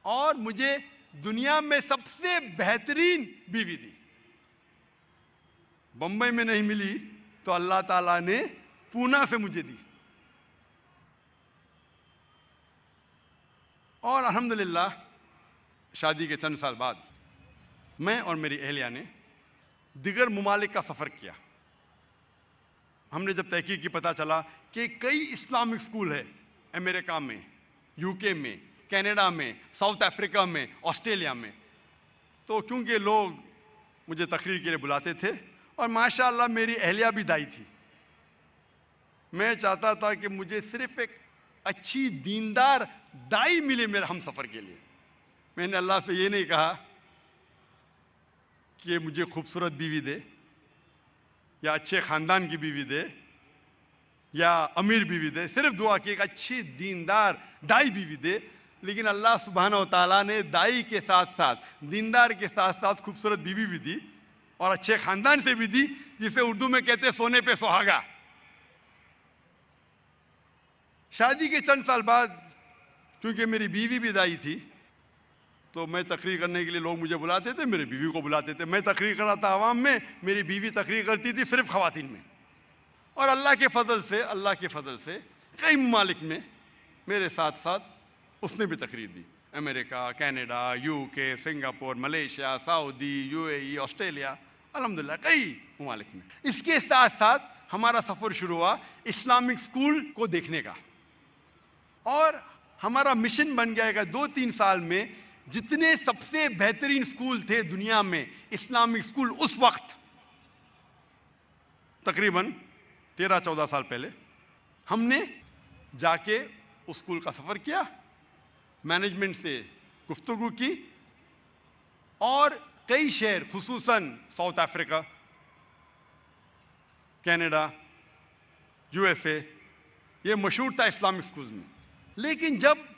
और मुझे दुनिया में सबसे बेहतरीन बीवी दी। बंबई में नहीं मिली तो अल्लाह ताला ने पूना से मुझे दी। और अल्हम्दुलिल्लाह शादी के चंद साल बाद मैं और मेरी अहलिया ने दिगर मुमालिक का सफ़र किया। हमने जब तहकीक की पता चला कि कई इस्लामिक स्कूल है अमेरिका में, यूके में, कनाडा में, साउथ अफ्रीका में, ऑस्ट्रेलिया में, तो क्योंकि लोग मुझे तकरीर के लिए बुलाते थे और माशाअल्लाह मेरी अहलिया भी दाई थी, मैं चाहता था कि मुझे सिर्फ एक अच्छी दीनदार दाई मिले मेरे हम सफ़र के लिए। मैंने अल्लाह से ये नहीं कहा कि मुझे खूबसूरत बीवी दे या अच्छे ख़ानदान की बीवी दे या अमीर बीवी दे, सिर्फ दुआ की एक अच्छी दीनदार दाई बीवी दे। लेकिन अल्लाह सुब्हानहू व तआला ने दाई के साथ साथ, दीनदार के साथ साथ खूबसूरत बीवी भी दी और अच्छे ख़ानदान से भी दी, जिसे उर्दू में कहते सोने पे सुहागा। शादी के चंद साल बाद क्योंकि मेरी बीवी भी दाई थी तो मैं तकरीर करने के लिए लोग मुझे बुलाते थे, मेरी बीवी को बुलाते थे। मैं तकरीर कर रहा था आवाम में, मेरी बीवी तकरीर करती थी सिर्फ ख़वातीन में। और अल्लाह के फ़ज़ल से कई ममालिक में मेरे साथ साथ उसने भी तकरीर दी। America, Canada, UK, Singapore, Malaysia, Saudi, UAE, Australia, अल्हम्दुलिल्लाह कई ममालिक में। इसके साथ साथ हमारा सफ़र शुरू हुआ इस्लामिक स्कूल को देखने का। और हमारा मिशन बन गया कि 2-3 साल में जितने सबसे बेहतरीन स्कूल थे दुनिया में, इस्लामिक स्कूल उस वक्त तकरीबन 13-14 साल पहले, हमने जाके उस स्कूल का सफ़र किया, मैनेजमेंट से गुफ्तगू की और कई शहर खुसूसन साउथ अफ्रीका, कनाडा, यूएसए, ये मशहूर था इस्लामिक स्कूल में। लेकिन जब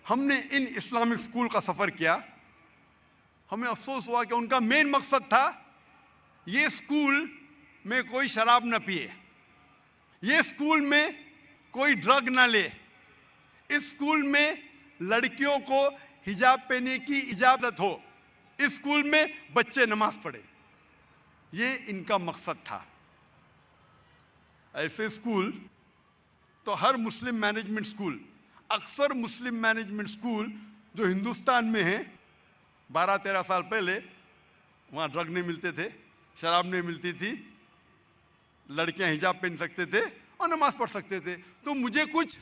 हमने इन इस्लामिक स्कूल का सफ़र किया, हमें अफसोस हुआ कि उनका मेन मकसद था ये स्कूल में कोई शराब न पिए, ये स्कूल में कोई ड्रग ना ले, इस स्कूल में लड़कियों को हिजाब पहनने की इजाज़त हो, इस स्कूल में बच्चे नमाज पढ़े, ये इनका मकसद था। ऐसे स्कूल तो हर मुस्लिम मैनेजमेंट स्कूल, अक्सर मुस्लिम मैनेजमेंट स्कूल जो हिंदुस्तान में हैं, 12-13 साल पहले वहाँ ड्रग नहीं मिलते थे, शराब नहीं मिलती थी, लड़कियां हिजाब पहन सकते थे और नमाज पढ़ सकते थे। तो मुझे कुछ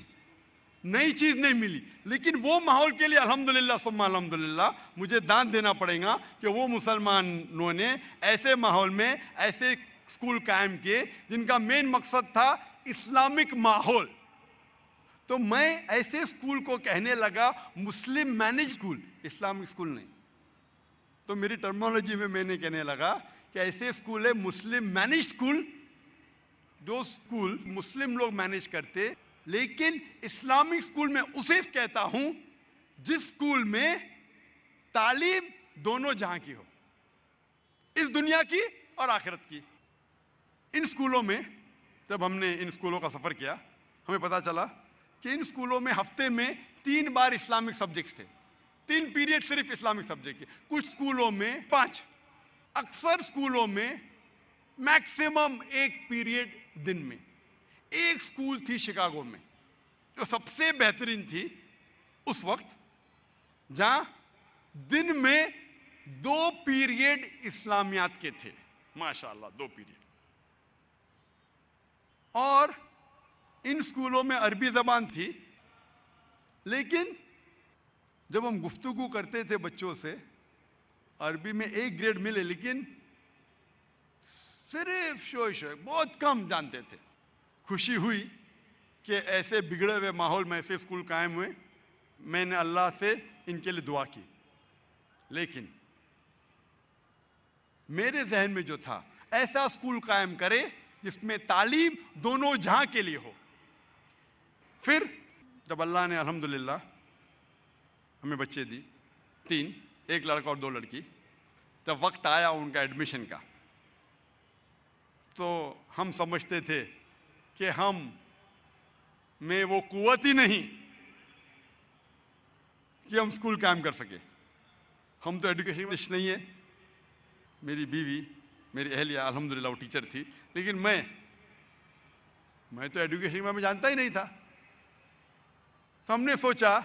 नई चीज़ नहीं मिली, लेकिन वो माहौल के लिए अल्हम्दुलिल्लाह सुम्मा अल्हम्दुलिल्लाह मुझे दान देना पड़ेगा कि वो मुसलमानों ने ऐसे माहौल में ऐसे स्कूल कायम किए जिनका मेन मकसद था इस्लामिक माहौल। तो मैं ऐसे स्कूल को कहने लगा मुस्लिम मैनेज स्कूल, इस्लामिक स्कूल नहीं। तो मेरी टर्मिनोलॉजी में मैंने कहने लगा कि ऐसे स्कूल है मुस्लिम मैनेज स्कूल, जो स्कूल मुस्लिम लोग मैनेज करते, लेकिन इस्लामिक स्कूल में उसे कहता हूं जिस स्कूल में तालीम दोनों जहां की हो, इस दुनिया की और आखिरत की। इन स्कूलों में जब हमने इन स्कूलों का सफ़र किया, हमें पता चला कि इन स्कूलों में हफ्ते में 3 बार इस्लामिक सब्जेक्ट्स थे, 3 पीरियड सिर्फ इस्लामिक सब्जेक्ट के, कुछ स्कूलों में 5, अक्सर स्कूलों में मैक्सिमम 1 पीरियड दिन में। एक स्कूल थी शिकागो में जो सबसे बेहतरीन थी उस वक्त, जहां दिन में 2 पीरियड इस्लामियात के थे, माशाअल्लाह 2 पीरियड। और इन स्कूलों में अरबी ज़बान थी, लेकिन जब हम गुफ्तगू करते थे बच्चों से, अरबी में A ग्रेड मिले, लेकिन सिर्फ शोय बहुत कम जानते थे। खुशी हुई कि ऐसे बिगड़े हुए माहौल में ऐसे स्कूल कायम हुए। मैंने अल्लाह से इनके लिए दुआ की, लेकिन मेरे जहन में जो था, ऐसा स्कूल कायम करे जिसमें तालीम दोनों जहां के लिए हो। फिर जब अल्लाह ने अल्हम्दुलिल्लाह हमें बच्चे दी, 3, 1 लड़का और 2 लड़की, जब वक्त आया उनका एडमिशन का, तो हम समझते थे कि हम में वो कुव्वत ही नहीं कि हम स्कूल कायम कर सके। हम तो एजुकेशन नहीं है, मेरी बीवी, मेरी अहलिया अल्हम्दुलिल्लाह वो टीचर थी, लेकिन मैं तो एजुकेशन में जानता ही नहीं था। तो हमने सोचा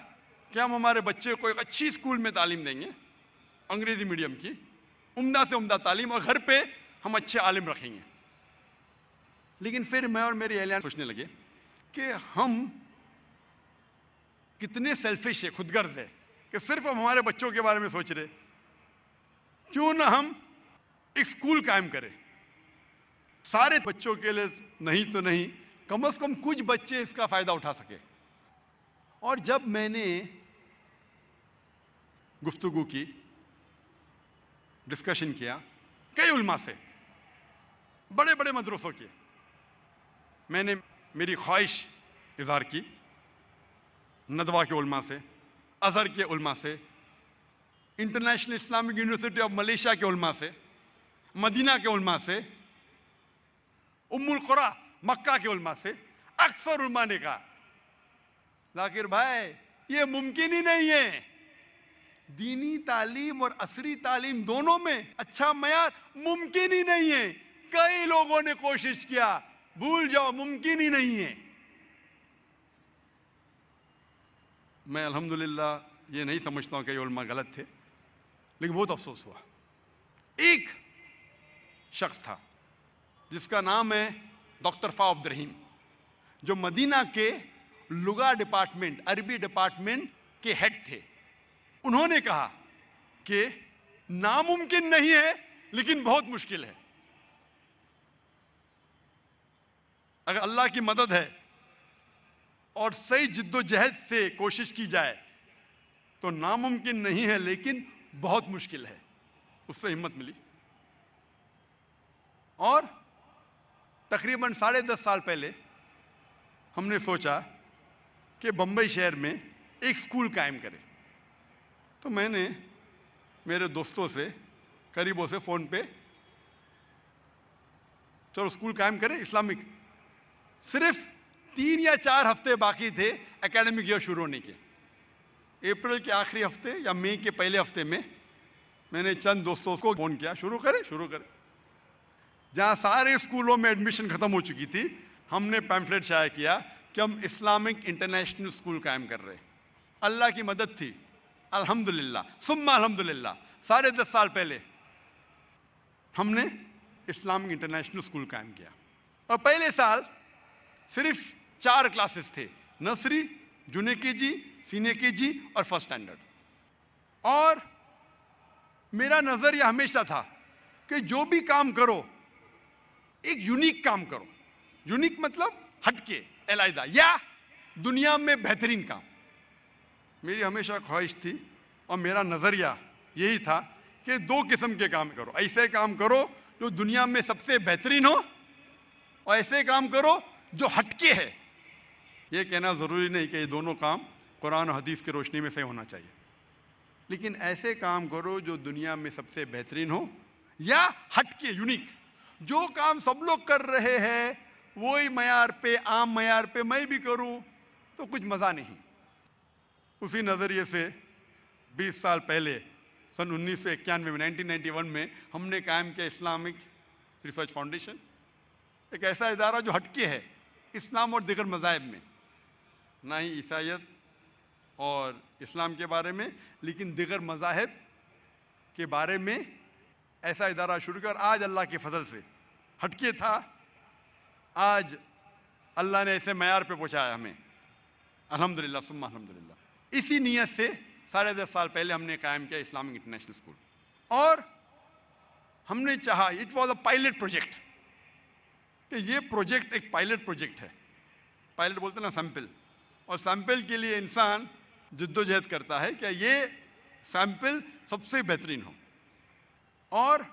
कि हम हमारे बच्चे को एक अच्छी स्कूल में तालीम देंगे, अंग्रेजी मीडियम की, उम्दा से उम्दा तालीम, और घर पे हम अच्छे आलिम रखेंगे। लेकिन फिर मैं और मेरी अहलिया सोचने लगे कि हम कितने सेल्फिश है, खुदगर्ज है कि सिर्फ हम हमारे बच्चों के बारे में सोच रहे। क्यों ना हम एक स्कूल कायम करें, सारे बच्चों के लिए नहीं तो नहीं, कम से कम कुछ बच्चे इसका फायदा उठा सके। और जब मैंने गुफ्तगू की, डिस्कशन किया कई उलमा से, बड़े बड़े मदरसों के, मैंने मेरी ख्वाहिश इज़हार की नदवा के उलमा से, अज़हर के उलमा से, international Islamic university of Malaysia के उलमा से, मदीना के उलमा से, उम्मुल कुरा मक्का के उलमा से। अक्सर उलमा ने कहा जाकिर भाई ये मुमकिन ही नहीं है, दीनी तालीम और असरी तालीम दोनों में अच्छा मयार मुमकिन ही नहीं है। कई लोगों ने कोशिश किया, भूल जाओ, मुमकिन ही नहीं है। मैं अल्हम्दुलिल्लाह ये नहीं समझता हूं कि ये उलमा गलत थे, लेकिन बहुत अफसोस हुआ। एक शख्स था जिसका नाम है डॉक्टर फा अब्दुल रहीम, जो मदीना के लुगा डिपार्टमेंट, अरबी डिपार्टमेंट के हेड थे। उन्होंने कहा कि नामुमकिन नहीं है लेकिन बहुत मुश्किल है। अगर अल्लाह की मदद है और सही जिद्दोजहद से कोशिश की जाए तो नामुमकिन नहीं है लेकिन बहुत मुश्किल है। उससे हिम्मत मिली और तकरीबन 10.5 साल पहले हमने सोचा कि बंबई शहर में एक स्कूल कायम करें। तो मैंने मेरे दोस्तों से, करीबों से फ़ोन पे, चलो स्कूल कायम करें इस्लामिक। सिर्फ 3 या 4 हफ्ते बाकी थे एकेडमिक ईयर शुरू होने के। अप्रैल के आखिरी हफ्ते या मई के पहले हफ्ते में मैंने चंद दोस्तों को फ़ोन किया, शुरू करें। जहाँ सारे स्कूलों में एडमिशन ख़त्म हो चुकी थी, हमने पैम्फलेट शाया किया कि हम इस्लामिक इंटरनेशनल स्कूल कायम कर रहे हैं। अल्लाह की मदद थी, अल्हम्दुलिल्लाह सुम्मा अल्हम्दुलिल्लाह। 10.5 साल पहले हमने इस्लामिक इंटरनेशनल स्कूल कायम किया और पहले साल सिर्फ 4 क्लासेस थे, nursery, junior KG, senior KG और फर्स्ट स्टैंडर्ड। और मेरा नजरिया हमेशा था कि जो भी काम करो एक यूनिक काम करो। यूनिक मतलब हटके, अलग, या दुनिया में बेहतरीन काम। मेरी हमेशा ख्वाहिश थी और मेरा नजरिया यही था कि 2 किस्म के काम करो। ऐसे काम करो जो दुनिया में सबसे बेहतरीन हो और ऐसे काम करो जो हटके है। यह कहना जरूरी नहीं कि ये दोनों काम कुरान और हदीस की रोशनी में से होना चाहिए, लेकिन ऐसे काम करो जो दुनिया में सबसे बेहतरीन हो या हटके, यूनिक। जो काम सब लोग कर रहे हैं वही मयार पे, आम मयार पे मैं भी करूं तो कुछ मजा नहीं। उसी नजरिए से 20 साल पहले सन 1991 में, 1991 में हमने कायम किया इस्लामिक रिसर्च फाउंडेशन। एक ऐसा इदारा जो हटके है इस्लाम और दिगर मज़ाहिब में, ना ही ईसाइयत और इस्लाम के बारे में, लेकिन दिगर मज़ाहिब के बारे में ऐसा इदारा शुरू कर। आज अल्लाह के फजल से हटके था, आज अल्लाह ने ऐसे मयार पे पहुंचाया हमें, अल्हम्दुलिल्लाह सुम्मा अल्हम्दुलिल्लाह। इसी नीयत से 10.5 साल पहले हमने कायम किया इस्लामिक इंटरनेशनल स्कूल। और हमने चाहा, it was a pilot project, कि ये प्रोजेक्ट एक पायलट प्रोजेक्ट है। पायलट बोलते ना सैंपल, और सैंपल के लिए इंसान जिद्दोजहद करता है कि ये सैंपल सबसे बेहतरीन हो। और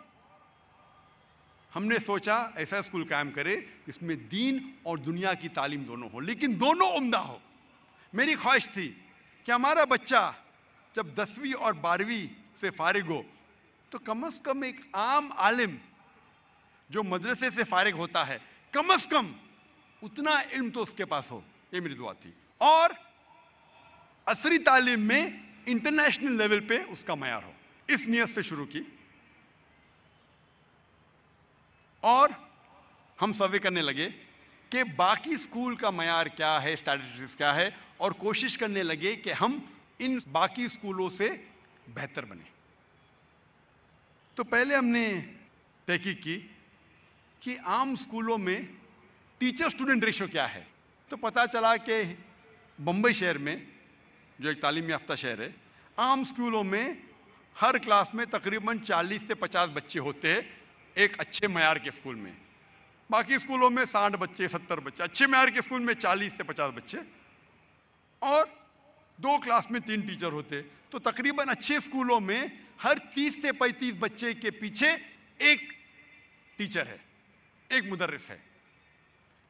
हमने सोचा ऐसा स्कूल कायम करे जिसमें दीन और दुनिया की तालीम दोनों हो, लेकिन दोनों उम्दा हो। मेरी ख्वाहिश थी कि हमारा बच्चा जब 10वीं और 12वीं से फारिग हो तो कम से कम एक आम आलिम जो मदरसे से फारिग होता है, कम से कम उतना इल्म तो उसके पास हो। ये मेरी दुआ थी। और असरी तालीम में इंटरनेशनल लेवल पे उसका मयार हो। इस नियत से शुरू की और हम सर्वे करने लगे कि बाकी स्कूल का मयार क्या है, स्टैटिस्टिक्स क्या है, और कोशिश करने लगे कि हम इन बाकी स्कूलों से बेहतर बने। तो पहले हमने तहकीक की कि आम स्कूलों में टीचर स्टूडेंट रेशियो क्या है। तो पता चला कि बम्बई शहर में, जो एक तालीम याफ्ता शहर है, आम स्कूलों में हर क्लास में तकरीबन 40 से 50 बच्चे होते हैं एक अच्छे मयार के स्कूल में। बाकी स्कूलों में 60 बच्चे, 70 बच्चे। अच्छे मयार के स्कूल में 40 से 50 बच्चे और 2 क्लास में 3 टीचर होते। तो तकरीबन अच्छे स्कूलों में हर 30 से 35 बच्चे के पीछे एक टीचर है, एक मुदर्रिस है।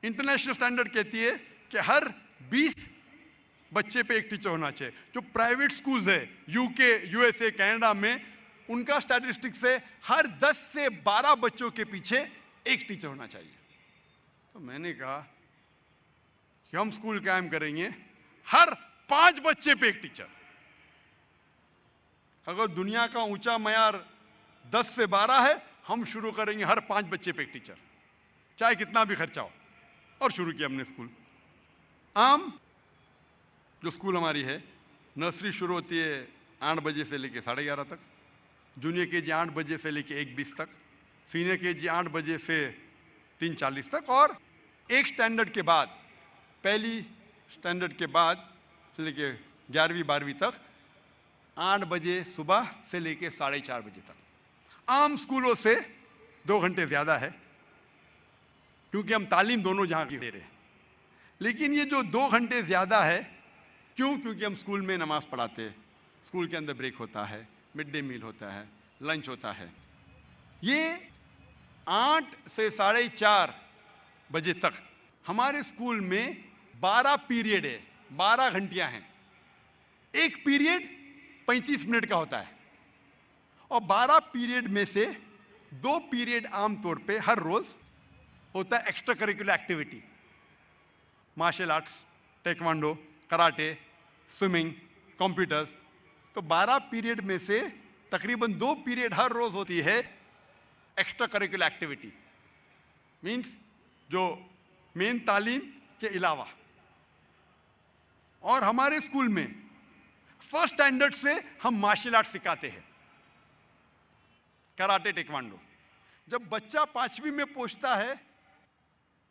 इंटरनेशनल स्टैंडर्ड कहती है कि हर 20 बच्चे पे एक टीचर होना चाहिए। जो प्राइवेट स्कूल्स है यूके, यूएसए, कनाडा में, उनका स्टैटिस्टिक्स है हर 10 से 12 बच्चों के पीछे एक टीचर होना चाहिए। तो मैंने कहा कि हम स्कूल कायम करेंगे हर 5 बच्चे पे एक टीचर। अगर दुनिया का ऊंचा मयार 10 से 12 है, हम शुरू करेंगे हर 5 बच्चे पे एक टीचर, चाहे कितना भी खर्चा हो। और शुरू किया हमने स्कूल। आम जो स्कूल हमारी है, नर्सरी शुरू होती है 8 बजे से लेकर 11:30 तक, जूनियर केजी 8 बजे से लेकर 1:20 तक, सीनियर केजी 8 बजे से 3:40 तक, और एक स्टैंडर्ड के बाद, पहली स्टैंडर्ड के बाद से लेकर 11वीं 12वीं तक 8 बजे सुबह से लेकर 4:30 बजे तक। आम स्कूलों से 2 घंटे ज़्यादा है क्योंकि हम तालीम दोनों जहाँ की दे रहे हैं। लेकिन ये जो 2 घंटे ज़्यादा है, क्यों? क्योंकि हम स्कूल में नमाज पढ़ाते हैं, स्कूल के अंदर ब्रेक होता है, मिड डे मील होता है, लंच होता है। ये 8 से 4:30 बजे तक हमारे स्कूल में 12 पीरियड है, 12 घंटियाँ हैं। एक पीरियड 35 मिनट का होता है और 12 पीरियड में से 2 पीरियड आमतौर पे हर रोज होता है extra curricular activity, martial arts, taekwondo, karate, swimming, computers. तो 12 पीरियड में से तकरीबन 2 पीरियड हर रोज होती है एक्स्ट्रा करिकुलर एक्टिविटी, मीन्स जो मेन तालीम के अलावा। और हमारे स्कूल में फर्स्ट स्टैंडर्ड से हम मार्शल आर्ट सिखाते हैं, कराटे, टेक्वांडो। जब बच्चा 5वीं में पहुंचता है,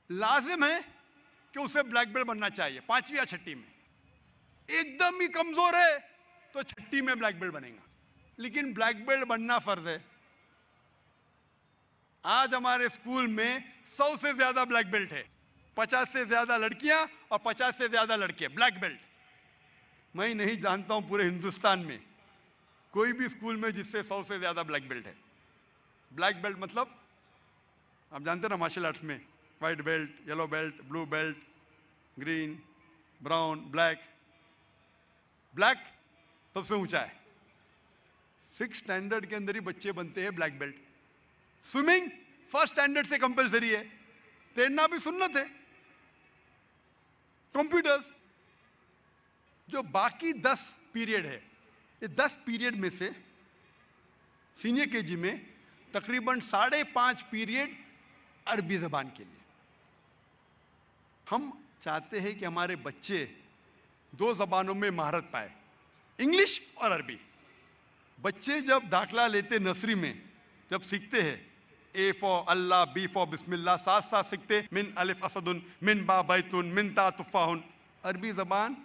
लाजिम है कि उसे ब्लैक बेल्ट बनना चाहिए 5वीं या 6वीं में। एकदम ही कमजोर है तो 6वीं में ब्लैक बेल्ट बनेगा, लेकिन ब्लैक बेल्ट बनना फर्ज है। आज हमारे स्कूल में 100 से ज्यादा ब्लैक बेल्ट है, 50 से ज्यादा लड़कियां और 50 से ज्यादा लड़के ब्लैक बेल्ट। मैं नहीं जानता हूं पूरे हिंदुस्तान में कोई भी स्कूल में जिससे 100 से ज्यादा ब्लैक बेल्ट है। ब्लैक बेल्ट मतलब आप जानते हैं ना, मार्शल आर्ट्स में white belt, yellow belt, blue belt, green, brown, black. Black सबसे ऊंचा है, 6 स्टैंडर्ड के अंदर ही बच्चे बनते हैं black belt. Swimming first standard से कंपलसरी है, तैरना भी सुन्नत है। कंप्यूटर्स, जो बाकी 10 पीरियड है, ये 10 पीरियड में से सीनियर केजी में तकरीबन 5.5 पीरियड अरबी जबान के लिए। हम चाहते हैं कि हमारे बच्चे 2 जबानों में महारत पाए, इंग्लिश और अरबी। बच्चे जब दाखला लेते नर्सरी में, जब सीखते हैं ए फॉर अल्लाह, बी फॉर बिस्मिल्लाह, साथ साथ सीखते मिन अलिफ असदुन, मिन बा बैतुन, मिन ता तुफाहुन। अरबी जबान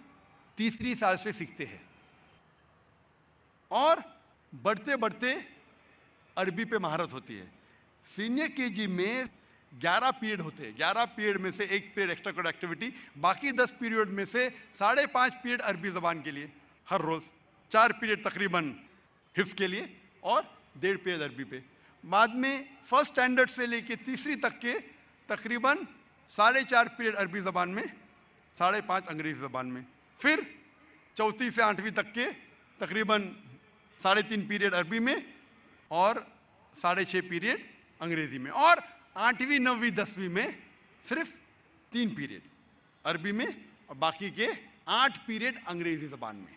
3री साल से सीखते हैं और बढ़ते बढ़ते अरबी पे महारत होती है। सीनियर केजी में 11 पीरियड होते हैं, 11 पीरियड में से 1 पीरियड एक्स्ट्रा करिकुलर एक्टिविटी, बाकी 10 पीरियड में से 5.5 पीरियड अरबी जबान के लिए हर रोज, 4 पीरियड तकरीबन हिफ्ज के लिए और 1.5 पीरियड अरबी पे। बाद में फर्स्ट स्टैंडर्ड से लेके 3री तक के तकरीबन 4.5 पीरियड अरबी जबान में, 5.5 अंग्रेजी जबान में। फिर 4वीं से 8वीं तक के तकरीबन 3.5 पीरियड अरबी में और 6.5 पीरियड अंग्रेजी में। और 8वीं, 9वीं, 10वीं में सिर्फ 3 पीरियड अरबी में और बाकी के 8 पीरियड अंग्रेजी जबान में।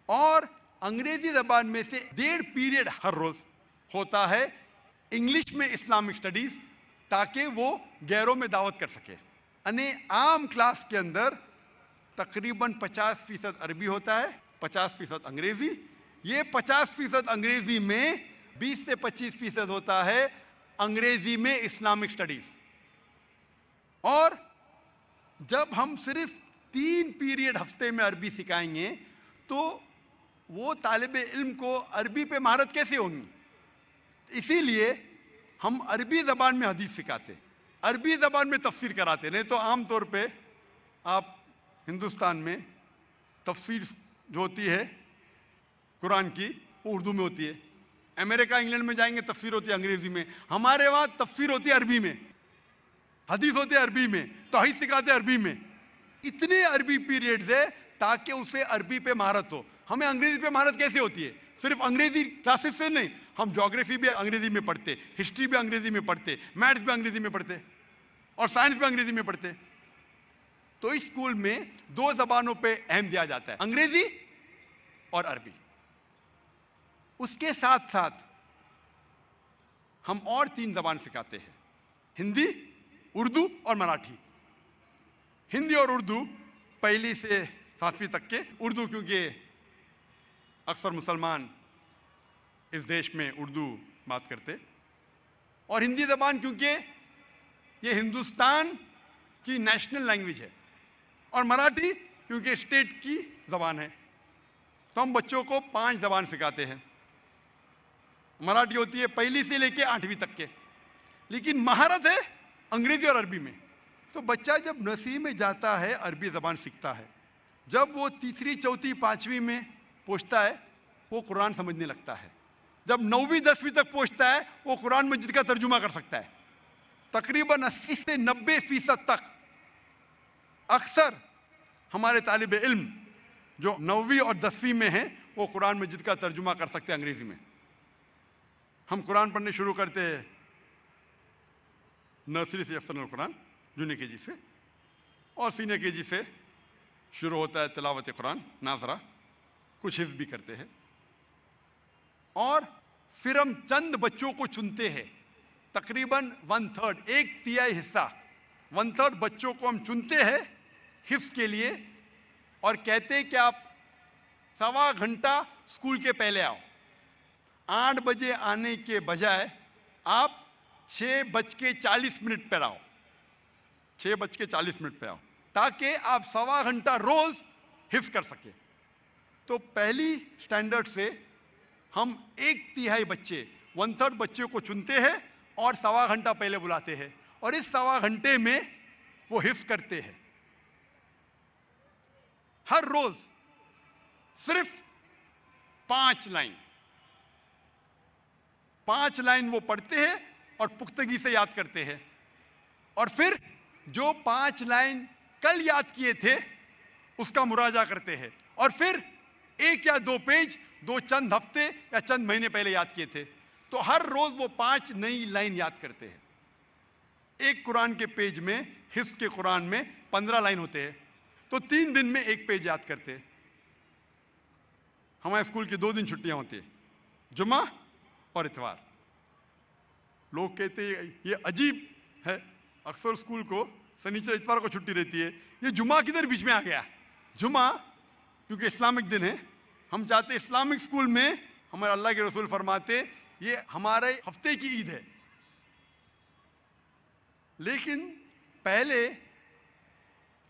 और अंग्रेजी जबान में से 1.5 पीरियड हर रोज होता है इंग्लिश में इस्लामिक स्टडीज, ताकि वो गैरों में दावत कर सके। अने आम क्लास के अंदर तकरीबन 50% अरबी होता है, 50% अंग्रेजी। ये 50% अंग्रेजी में 20 से 25% होता है अंग्रेजी में इस्लामिक स्टडीज। और जब हम सिर्फ 3 पीरियड हफ्ते में अरबी सिखाएंगे तो वो तालिबे इल्म को अरबी पे महारत कैसे होगी? इसीलिए हम अरबी ज़बान में हदीस सिखाते, अरबी ज़बान में तफसीर कराते। नहीं तो आम तौर पे आप हिंदुस्तान में तफसीर जो होती है कुरान की वो उर्दू में होती है, अमेरिका इंग्लैंड में जाएंगे तफसीर होती है अंग्रेजी में, हमारे वहाँ तफसीर होती है अरबी में, हदीस होती है अरबी में, तौहीद सिखाते अरबी में। इतने अरबी पीरियड्स है ताकि उसे अरबी पे महारत हो। हमें अंग्रेजी पे महारत कैसे होती है? सिर्फ अंग्रेजी क्लासेस से नहीं, हम ज्योग्राफी भी अंग्रेजी में पढ़ते, हिस्ट्री भी अंग्रेजी में पढ़ते, मैथ्स भी अंग्रेजी में पढ़ते और साइंस भी अंग्रेजी में पढ़ते। तो इस स्कूल में 2 जबानों पे अहम दिया जाता है, अंग्रेजी और अरबी। उसके साथ साथ हम और 3 जबान सिखाते हैं, हिंदी, उर्दू और मराठी। हिंदी और उर्दू 1ली से 7वीं तक के। उर्दू क्योंकि अक्सर मुसलमान इस देश में उर्दू बात करते, और हिंदी जबान क्योंकि ये हिंदुस्तान की नेशनल लैंग्वेज है, और मराठी क्योंकि स्टेट की जबान है। तो हम बच्चों को 5 जबान सिखाते हैं। मराठी होती है 1ली से लेके 8वीं तक के, लेकिन महारत है अंग्रेजी और अरबी में। तो बच्चा जब नर्सरी में जाता है अरबी ज़बान सीखता है, जब वो 3री, 4th, 5वीं में पहुंचता है वो कुरान समझने लगता है। जब 9वीं, 10वीं तक पहुंचता है वो कुरान मजीद का तर्जुमा कर सकता है। तकरीबन 80 से 90% तक अक्सर हमारे तालिब इल्म जो 9वीं और 10वीं में हैं वो कुरान मजीद का तर्जुमा कर सकते हैं अंग्रेजी में। हम कुरान पढ़ने शुरू करते हैं नर्सरी से यफ्सनुल कुरान, जूनियर केजी से, और सीनियर केजी से शुरू होता है तिलावत कुरान, नाजरा, कुछ हिफ्ज़ भी करते हैं। और फिर हम चंद बच्चों को चुनते हैं, तकरीबन 1/3, 1/3 हिस्सा, 1/3 बच्चों को हम चुनते हैं हिफ्ज़ के लिए, और कहते हैं कि आप 1.25 घंटा स्कूल के पहले आओ। 8 बजे आने के बजाय आप 6:40 पर आओ, 6:40 पे आओ, ताकि आप 1.25 घंटा रोज हिफ्ज़ कर सके। तो पहली स्टैंडर्ड से हम 1/3 बच्चे, 1/3 बच्चे को चुनते हैं और 1.25 घंटा पहले बुलाते हैं, और इस 1.25 घंटे में वो हिफ्ज़ करते हैं। हर रोज सिर्फ 5 लाइन, 5 लाइन वो पढ़ते हैं और पुख्तगी से याद करते हैं, और फिर जो 5 लाइन कल याद किए थे उसका मुराजा करते हैं, और फिर 1 या 2 पेज 2 चंद हफ्ते या चंद महीने पहले याद किए थे। तो हर रोज वो 5 नई लाइन याद करते हैं। एक कुरान के पेज में, हिफ्ज़ के कुरान में 15 लाइन होते हैं, तो 3 दिन में 1 पेज याद करते हैं। हमारे स्कूल की 2 दिन छुट्टियां होती है, जुमा और इतवार। लोग कहते हैं ये अजीब है, अक्सर स्कूल को शनिचर इतवार को छुट्टी रहती है, ये जुमा किधर बीच में आ गया? जुमा क्योंकि इस्लामिक दिन है, हम चाहते इस्लामिक स्कूल में, हमारे अल्लाह के रसूल फरमाते ये हमारे हफ्ते की ईद है। लेकिन पहले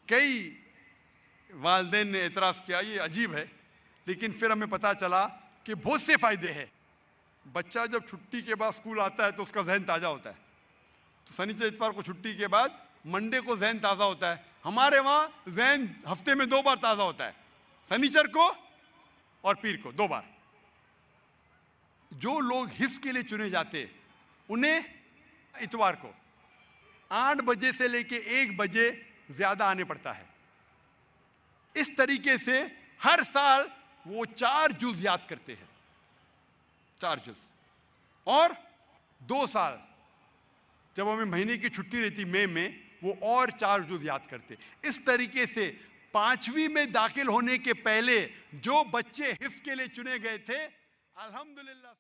कई वालिदैन ने एतराज़ किया ये अजीब है, लेकिन फिर हमें पता चला कि बहुत से फायदे हैं। बच्चा जब छुट्टी के बाद स्कूल आता है तो उसका जहन ताज़ा होता है। तो शनिचर इतवार को छुट्टी के बाद मंडे को जहन ताज़ा होता है। हमारे वहाँ जहन हफ्ते में 2 बार ताज़ा होता है, शनिचर को और पीर को, 2 बार। जो लोग हिफ्ज़ के लिए चुने जाते उन्हें इतवार को 8 बजे से लेके 1 बजे ज़्यादा आने पड़ता है। इस तरीके से हर साल वो 4 जुज़ याद करते हैं, 4 जुज़। और 2 साल जब हमें महीने की छुट्टी रहती मई में, वो और 4 जुज़ याद करते। इस तरीके से 5वीं में दाखिल होने के पहले जो बच्चे हिफ्ज के लिए चुने गए थे, अल्हम्दुलिल्लाह